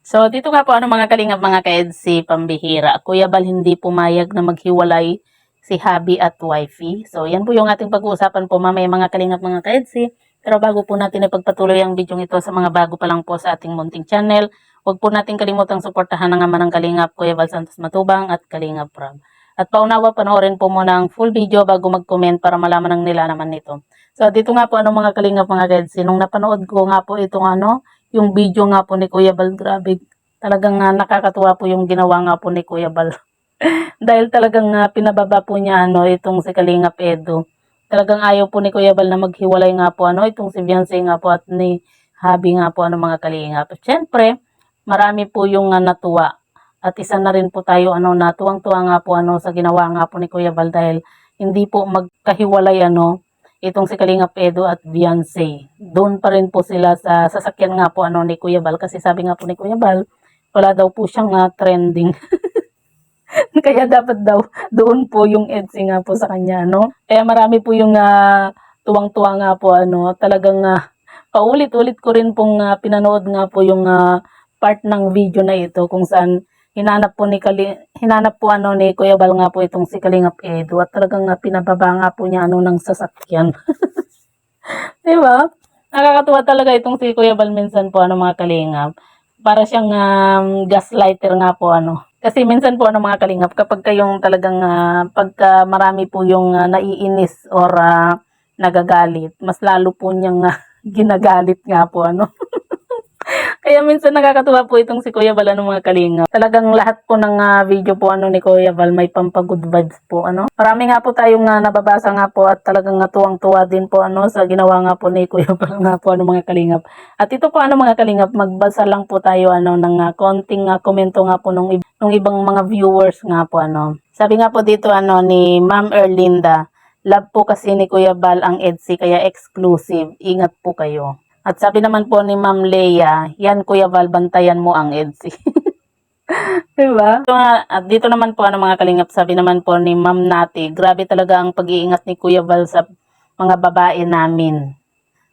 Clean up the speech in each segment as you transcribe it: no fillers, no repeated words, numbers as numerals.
So, dito nga po mga kalingap mga ka-EDC pambihira. Kuya Bal hindi pumayag na maghiwalay si hubby at wifey. So, yan po yung ating pag-uusapan po mamaya mga kalingap mga ka-EDC. Pero bago po natin ipagpatuloy ang video ito sa mga bago pa lang po sa ating munting channel, huwag po natin kalimutang suportahan ang ama ng kalingap Kuya Bal Santos Matubang at Kalingap Rob. At paunawa panoorin po muna ang full video bago mag-comment para malaman ng nila naman nito. So, dito nga po mga kalingap mga ka-EDC, nung napanood ko nga po itong yung video nga po ni Kuya Bal, grabe, talagang nakakatuwa po yung ginawa nga po ni Kuya Bal. Dahil talagang pinababa po niya itong si Kalingap Edo. Talagang ayaw po ni Kuya Bal na maghiwalay nga po itong si Beyonce nga po at ni Habi nga po mga Kalingap. At syempre, marami po yung natuwa. At isa na rin po tayo natuwang-tuwa nga po sa ginawa nga po ni Kuya Bal dahil hindi po magkahiwalay itong si Kalingap Edo at Beyonce. Doon pa rin po sila sa sasakyan nga po ni Kuya Bal kasi sabi nga po ni Kuya Bal, wala daw po siyang trending. Kaya dapat daw doon po yung EDC nga po sa kanya, Kaya marami po yung tuwang-tuwa nga po, talagang paulit-ulit ko rin pong pinanood nga po yung part ng video na ito kung saan hinanap po ni Kuya Bal nga po itong si Kalingap Edo at talagang pinababa nga po niya ng sasakyan. 'Di ba? Nakakatuwa talaga itong si Kuya Bal minsan po mga Kalingap. Para siyang gaslighter nga po Kasi minsan po mga Kalingap kapag kayong talagang pagka marami po yung naiinis or nagagalit, mas lalo po niyang ginagalit nga po Kaya minsan nakakatuwa po itong si Kuya Bal mga Kalingap. Talagang lahat po ng video po ni Kuya Bal may pampagood vibes po Marami nga po tayong nababasa nga po at talagang tuwang-tuwa din po sa ginawa nga po ni Kuya Bal nga po mga Kalingap. At ito po mga Kalingap, magbasa lang po tayo ng konting komento nga po nung ibang mga viewers nga po Sabi nga po dito ni Ma'am Erlinda, love po kasi ni Kuya Bal ang EDC kaya exclusive. Ingat po kayo. At sabi naman po ni Ma'am Leia, yan Kuya Bal, bantayan mo ang EDC. Diba? So, at dito naman po mga Kalingap, sabi naman po ni Ma'am Nati, grabe talaga ang pag-iingat ni Kuya Bal sa mga babae namin.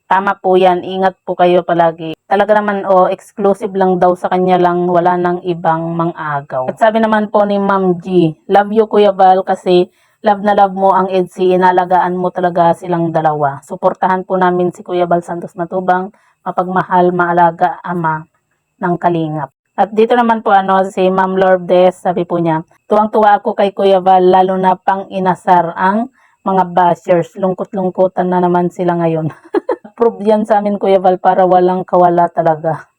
Tama po yan, ingat po kayo palagi. Talaga naman exclusive lang daw sa kanya lang, wala nang ibang mang-agaw. At sabi naman po ni Ma'am G, love you Kuya Bal kasi love na love mo ang EDC, inalagaan mo talaga silang dalawa. Suportahan po namin si Kuya Bal Santos Matubang, mapagmahal, maalaga, ama ng Kalingap. At dito naman po si Ma'am Lourdes, sabi po niya, tuwang-tuwa ako kay Kuya Bal, lalo na pang inasar ang mga bashers. Lungkot-lungkutan na naman sila ngayon. Prove yan sa amin Kuya Bal para walang kawala talaga.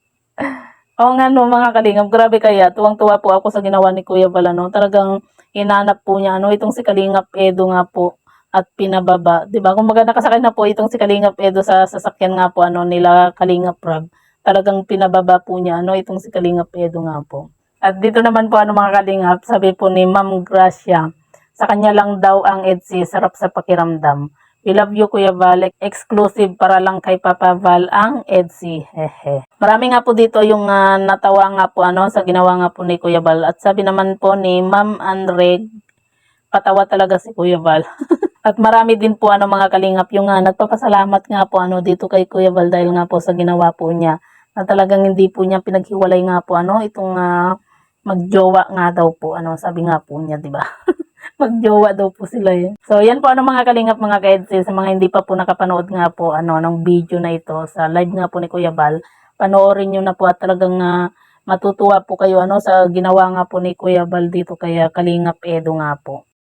Oo nga mga Kalingap, grabe kaya. Tuwang-tuwa po ako sa ginawa ni Kuya Bal Talagang hinanap po niya itong si Kalingap Edo nga po at pinababa. 'Di ba? Kumbaga nakasakay na po itong si Kalingap Edo sa sasakyan nga po nila Kalingap Rob. Talagang pinababa po niya itong si Kalingap Edo nga po. At dito naman po mga Kalingap, sabi po ni Ma'am Gracia, sa kanya lang daw ang EDC, sarap sa pakiramdam. We love you Kuya Val, exclusive para lang kay Papa Val ang EDC. Hehe. Marami nga po dito yung natawa nga po sa ginawa nga po ni Kuya Val. At sabi naman po ni Ma'am Anreg, patawa talaga si Kuya Val. At marami din po mga Kalingap yung nagpapasalamat nga po dito kay Kuya Val dahil nga po sa ginawa po niya. Na talagang hindi po niya pinaghiwalay nga po itong magjowa nga daw po sabi nga po niya, 'di ba? Magjowa daw po sila So, yan po mga Kalingap mga ka-EDC, sa mga hindi pa po nakapanood nga po ng video na ito sa live nga po ni Kuya Bal, panoorin nyo na po at talagang matutuwa po kayo sa ginawa nga po ni Kuya Bal dito kaya Kalingap Edo nga po.